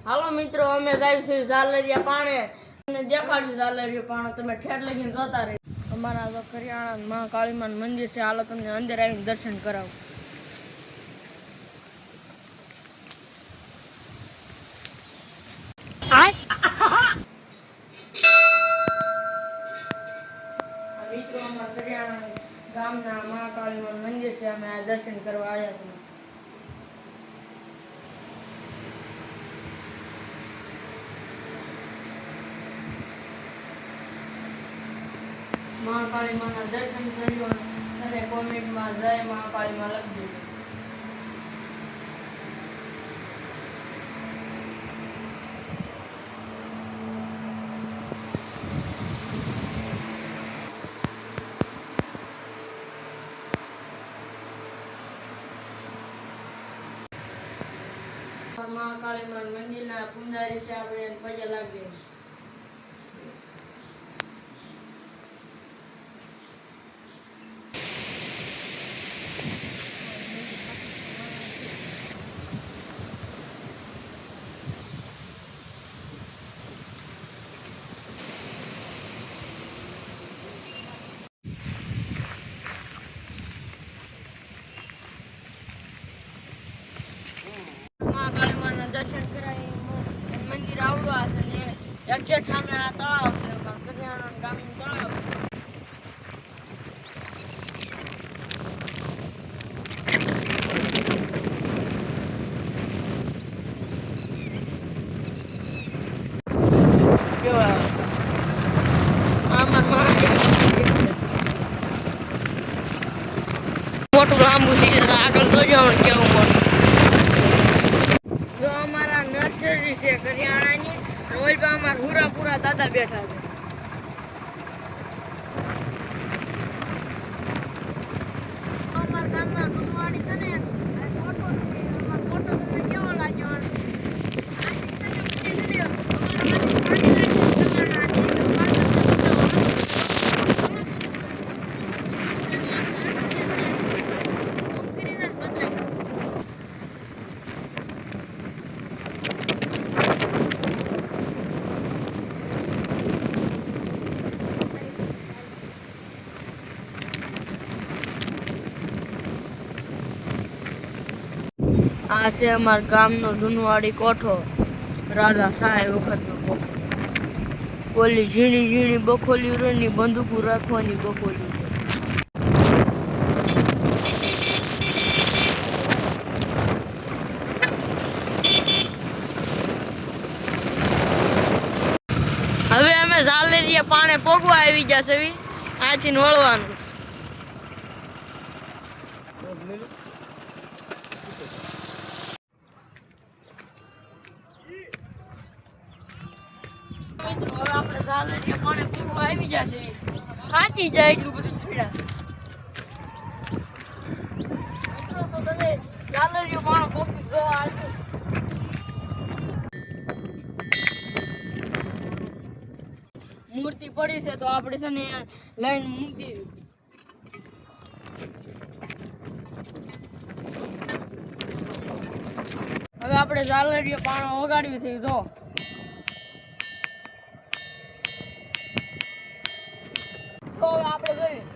હાલો મિત્રો, અમે જાય છે ઝાલરિયા પાણે અને દેખાડ્યું ઝાલરિયા પાણે. તમે ઠેર લગીને જોતા રહી. અમારા તો કરિયાણા માં કાળીમાન મંદિર છે. હાલો તમને અંદર આવીને દર્શન કરાવું. મિત્રો, અમારા કરિયાણા ગામના મહાકાળીમાન મંદિર છે. અમે આ દર્શન કરવા આવ્યા છીએ. મહાકાળીમાના દર્શન કર્યું અને કોમેન્ટમાં જય મહાકાળીમાં લખી દીધું. મહાકાળીમાન મંદિરના પૂજારી છે, આપણે પગે લાગીએ. મહાકાળીમાના દર્શન કરાવી મંદિર આવવા છે ને એક્ઝેક્ટ સામે આ તળાવ છે. અમારા કરિયાણા ગામનું તળાવ છે. મોટું લાંબુ છે, આગળ જોજો કેવું મોટું. જો અમારા નર્સરી છે કરિયાણાની, ઓલપા અમારા હુરાપુરા દાદા બેઠા છે. અમારા ગામમાં ગુણવાડી છે ને, ફોટો તમને કેવો લાગ્યો? આ છે અમારા ગામનો જૂનવાડી કોઠો, રાજા સાહેબ વખતનો કોઠો. ઓલી ઝીણી ઝીણી બખોલી રોની બંદૂકો રાખવાની બખોલી. હવે અમે ઝાલરિયા પાણે પોગવા આવી જશે. આથી વળવાનું. મિત્રો, હવે આપણે ઝાલરિયા પાણે પોગવા આવી જશે. સાચી જાય એટલું બધું સ્પીડ. મિત્રો, તો તમે ઝાલરિયા પાણે પોગી જોવા આવજો. મૂર્તિ પડી છે તો આપણે છે ને લાઈન મૂકી. હવે આપણે ઝાલરિયા પાણો વગાડ્યું છે. જો હવે આપણે જોયું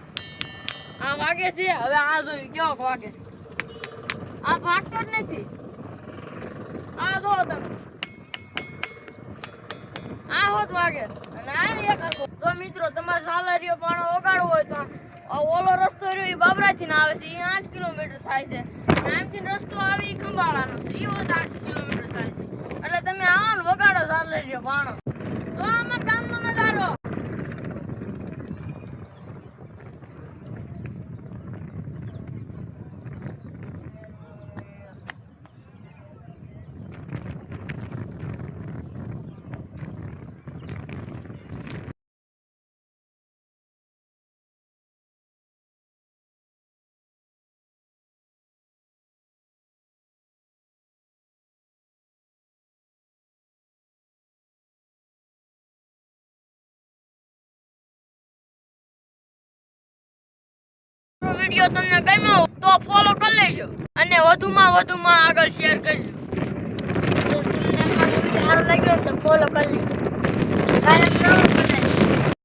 આ વાગે છે. હવે આ જોયું કેવો વાગે. આ વાગતો જ નથી. આ જો તમે આ હોત વાગે. જો મિત્રો, તમારે ઝાલરિયો પાણો વગાડવો હોય તો ઓલો રસ્તો રહ્યો એ બાબરાથી આવે છે. એ 8 કિલોમીટર થાય છે. અને આમથી રસ્તો આવે એ ખંભાળાનો છે. એ 8 કિલોમીટર થાય છે. એટલે તમે આવો ને વગાડો ઝાલરિયો પાણો. તો અમારા ગામનો નજારો. વિડીયો તમને ગમ્યો તો ફોલો કરી લેજો અને વધુમાં આગળ શેર કરજો. ફોલો કરી લીધો કાંઈ નથી